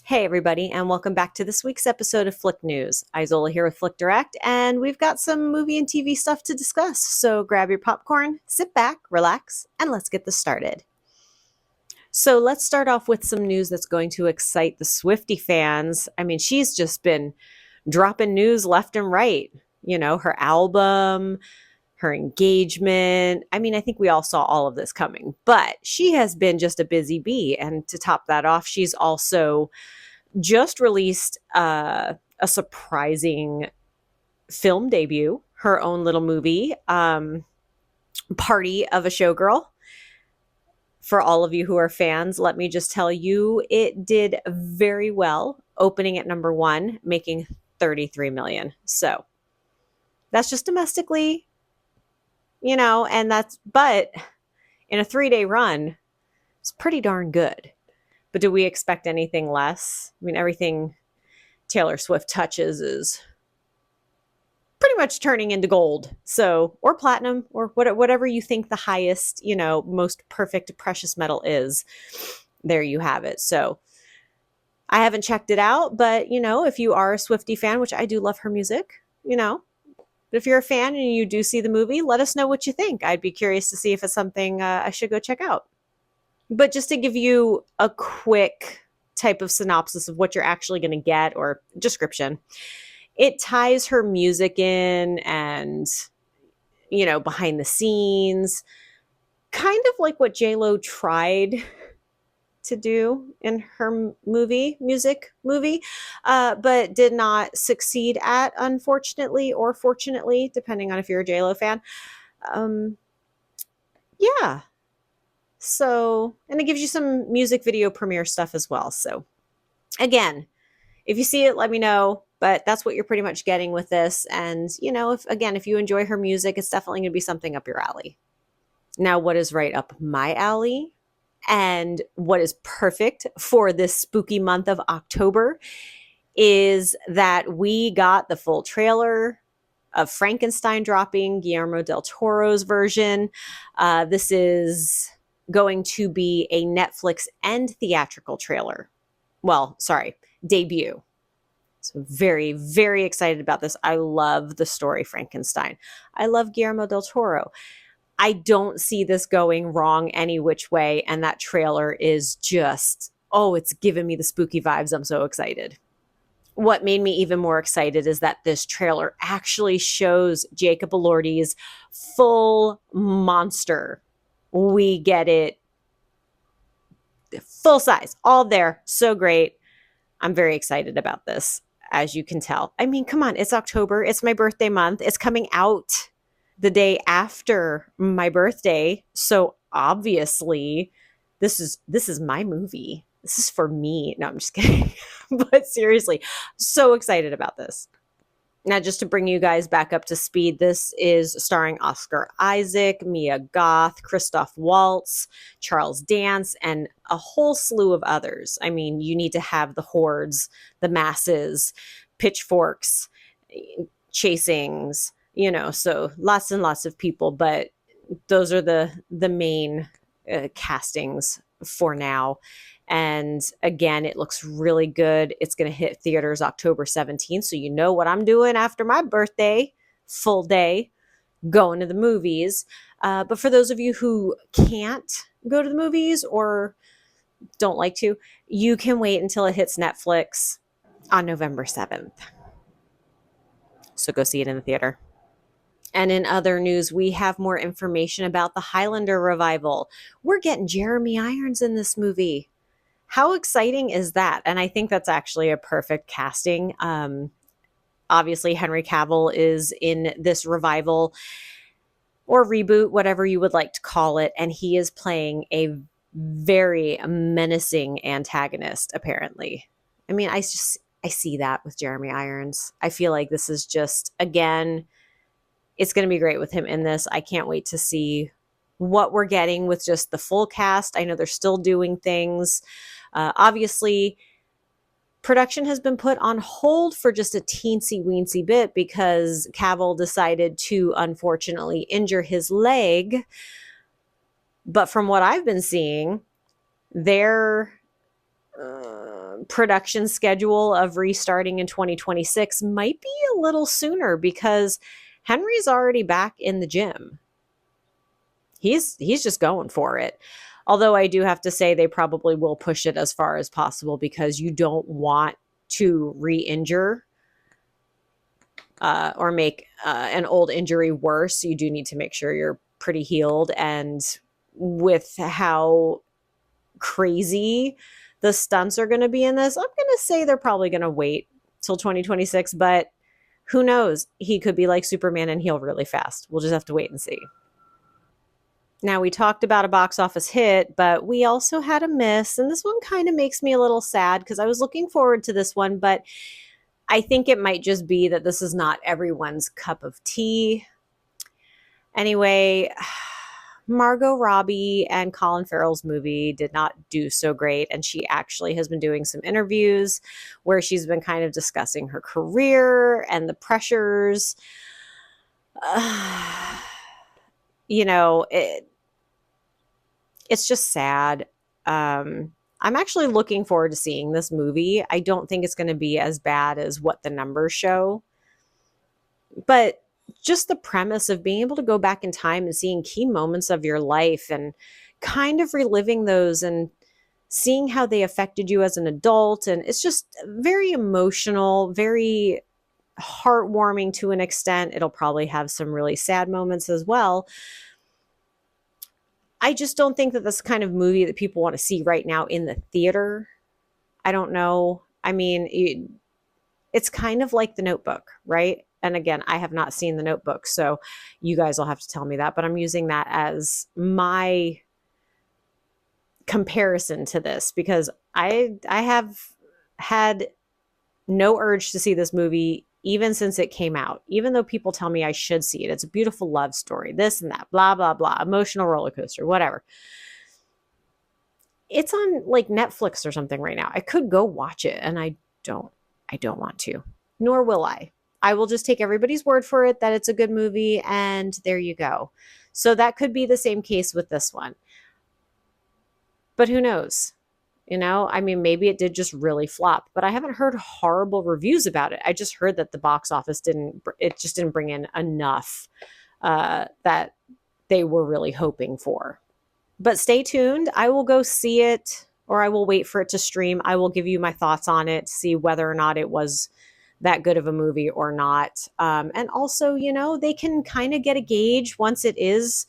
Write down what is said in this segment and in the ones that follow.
Hey, everybody, and welcome back to this week's episode of Flick News. Izola here with FlickDirect, and we've got some movie and TV stuff to discuss. So grab your popcorn, sit back, relax, and let's get this started. So let's start off with some news that's going to excite the Swiftie fans. I mean, she's just been dropping news left and right. You know, her album, her engagement. I mean, I think we all saw all of this coming, but she has been just a busy bee. And to top that off, she's also just released a surprising film debut, her own little movie, Party of a Showgirl. For all of you who are fans, let me just tell you, it did very well, opening at number one, making 33 million. So that's just domestically, but in a 3-day run, it's pretty darn good. But do we expect anything less? I mean, everything Taylor Swift touches is pretty much turning into gold. So, or platinum, or whatever you think the highest, most perfect precious metal is. There you have it. So, I haven't checked it out, but, if you are a Swiftie fan, which I do love her music, but if you're a fan and you do see the movie, let us know what you think. I'd be curious to see if it's something I should go check out. But just to give you a quick type of synopsis of what you're actually going to get or description, it ties her music in and, behind the scenes, kind of like what J-Lo tried to do in her music movie, but did not succeed at, unfortunately, or fortunately, depending on if you're a J-Lo fan. Yeah. So, and it gives you some music video premiere stuff as well. So, again, if you see it, let me know. But that's what you're pretty much getting with this. And, if you enjoy her music, it's definitely going to be something up your alley. Now, what is right up my alley and what is perfect for this spooky month of October is that we got the full trailer of Frankenstein dropping, Guillermo del Toro's version. This is going to be a Netflix and theatrical trailer. Well, sorry, debut. So very, very excited about this. I love the story Frankenstein. I love Guillermo del Toro. I don't see this going wrong any which way. And that trailer is just, it's giving me the spooky vibes. I'm so excited. What made me even more excited is that this trailer actually shows Jacob Elordi's full monster. We get it full size, all there. So great. I'm very excited about this, as you can tell. I mean, come on, it's October. It's my birthday month. It's coming out the day after my birthday. So obviously, this is my movie. This is for me. No, I'm just kidding. But seriously, so excited about this. Now, just to bring you guys back up to speed, this is starring Oscar Isaac, Mia Goth, Christoph Waltz, Charles Dance, and a whole slew of others. I mean, you need to have the hordes, the masses, pitchforks, chasings, so lots and lots of people. But those are the main castings for now. And again, it looks really good. It's going to hit theaters October 17th. So you know what I'm doing after my birthday, full day, going to the movies. But for those of you who can't go to the movies or don't like to, you can wait until it hits Netflix on November 7th. So go see it in the theater. And in other news, we have more information about the Highlander revival. We're getting Jeremy Irons in this movie. How exciting is that? And I think that's actually a perfect casting. Obviously, Henry Cavill is in this revival or reboot, whatever you would like to call it. And he is playing a very menacing antagonist, apparently. I mean, I see that with Jeremy Irons. I feel like this is just, again, it's going to be great with him in this. I can't wait to see what we're getting with just the full cast. I know they're still doing things. Obviously, production has been put on hold for just a teensy-weensy bit because Cavill decided to, unfortunately, injure his leg. But from what I've been seeing, they're production schedule of restarting in 2026 might be a little sooner because Henry's already back in the gym. He's just going for it. Although I do have to say they probably will push it as far as possible because you don't want to re-injure or make an old injury worse. You do need to make sure you're pretty healed. And with how crazy the stunts are going to be in this, I'm going to say they're probably going to wait till 2026, but who knows? He could be like Superman and heal really fast. We'll just have to wait and see. Now, we talked about a box office hit, but we also had a miss, and this one kind of makes me a little sad because I was looking forward to this one, but I think it might just be that this is not everyone's cup of tea. Anyway, Margot Robbie and Colin Farrell's movie did not do so great, and she actually has been doing some interviews where she's been kind of discussing her career and the pressures. It's just sad. I'm actually looking forward to seeing this movie. I don't think it's going to be as bad as what the numbers show. But just the premise of being able to go back in time and seeing key moments of your life and kind of reliving those and seeing how they affected you as an adult. And it's just very emotional, very heartwarming to an extent. It'll probably have some really sad moments as well. I just don't think that this kind of movie that people want to see right now in the theater. I don't know. I mean, it's kind of like The Notebook, right? And again, I have not seen The Notebook, so you guys will have to tell me that, but I'm using that as my comparison to this because I have had no urge to see this movie even since it came out, even though people tell me I should see it. It's a beautiful love story, this and that, blah, blah, blah, emotional roller coaster, whatever. It's on like Netflix or something right now. I could go watch it and I don't want to, nor will I. I will just take everybody's word for it that it's a good movie and there you go. So that could be the same case with this one. But who knows? I mean, maybe it did just really flop, but I haven't heard horrible reviews about it. I just heard that the box office didn't bring in enough that they were really hoping for. But stay tuned. I will go see it or I will wait for it to stream. I will give you my thoughts on it, see whether or not it was that good of a movie or not. And also, they can kind of get a gauge once it is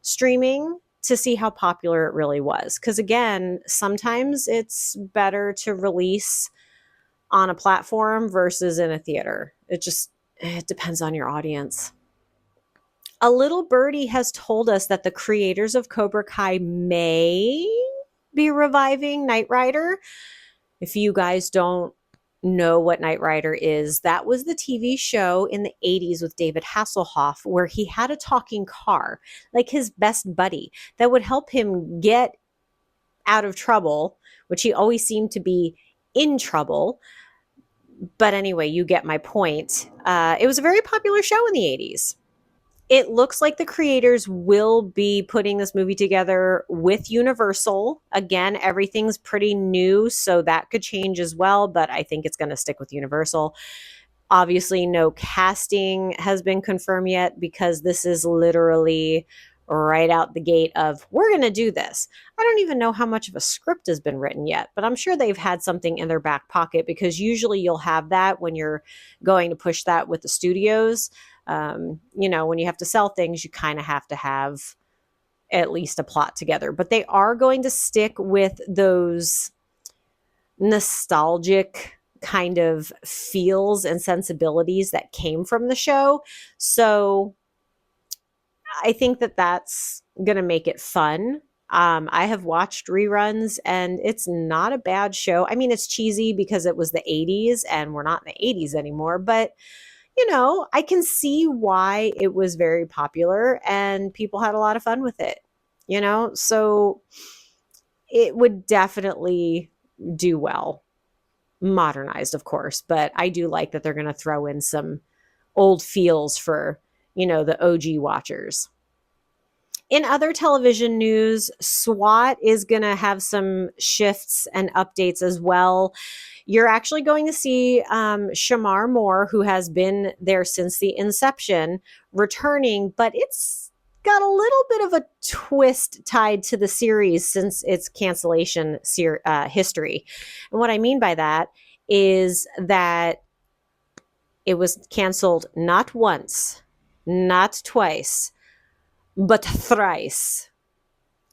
streaming to see how popular it really was. Because again, sometimes it's better to release on a platform versus in a theater. It depends on your audience. A little birdie has told us that the creators of Cobra Kai may be reviving Knight Rider. If you guys don't know what Knight Rider is, that was the TV show in the 80s with David Hasselhoff where he had a talking car, like his best buddy, that would help him get out of trouble, which he always seemed to be in trouble. But anyway, you get my point. It was a very popular show in the 80s. It looks like the creators will be putting this movie together with Universal. Again, everything's pretty new, so that could change as well, but I think it's going to stick with Universal. Obviously, no casting has been confirmed yet because this is literally right out the gate of, we're going to do this. I don't even know how much of a script has been written yet, but I'm sure they've had something in their back pocket because usually you'll have that when you're going to push that with the studios. When you have to sell things, you kind of have to have at least a plot together. But they are going to stick with those nostalgic kind of feels and sensibilities that came from the show. So I think that that's going to make it fun. I have watched reruns and it's not a bad show. I mean, it's cheesy because it was the 80s and we're not in the 80s anymore, but I can see why it was very popular and people had a lot of fun with it, so it would definitely do well. Modernized, of course, but I do like that they're going to throw in some old feels for, the OG watchers. In other television news, SWAT is going to have some shifts and updates as well. You're actually going to see Shemar Moore, who has been there since the inception, returning, but it's got a little bit of a twist tied to the series since its cancellation history. And what I mean by that is that it was canceled not once, not twice, but thrice.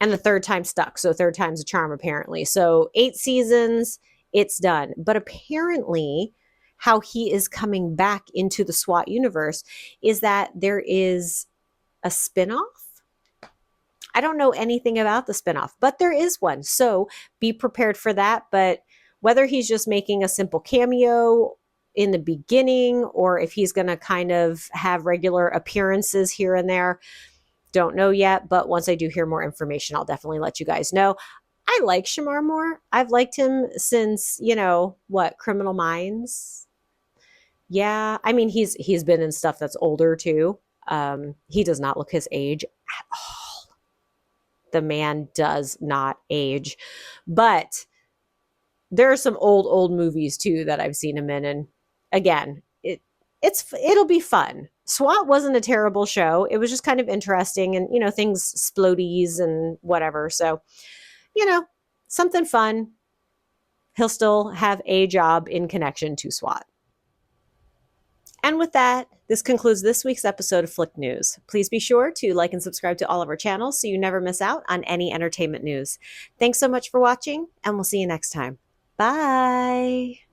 And the third time stuck. So third time's a charm, apparently. So 8 seasons, it's done. But apparently, how he is coming back into the SWAT universe is that there is a spinoff. I don't know anything about the spinoff, but there is one. So be prepared for that. But whether he's just making a simple cameo in the beginning or if he's going to kind of have regular appearances here and there, don't know yet, but once I do hear more information, I'll definitely let you guys know. I like Shemar Moore. I've liked him since, Criminal Minds. Yeah, I mean he's been in stuff that's older too. He does not look his age at all. The man does not age. But there are some old movies too that I've seen him in, and again, it'll be fun. SWAT wasn't a terrible show. It was just kind of interesting and, things splodies and whatever. So, something fun. He'll still have a job in connection to SWAT. And with that, this concludes this week's episode of Flick News. Please be sure to like and subscribe to all of our channels so you never miss out on any entertainment news. Thanks so much for watching, and we'll see you next time. Bye.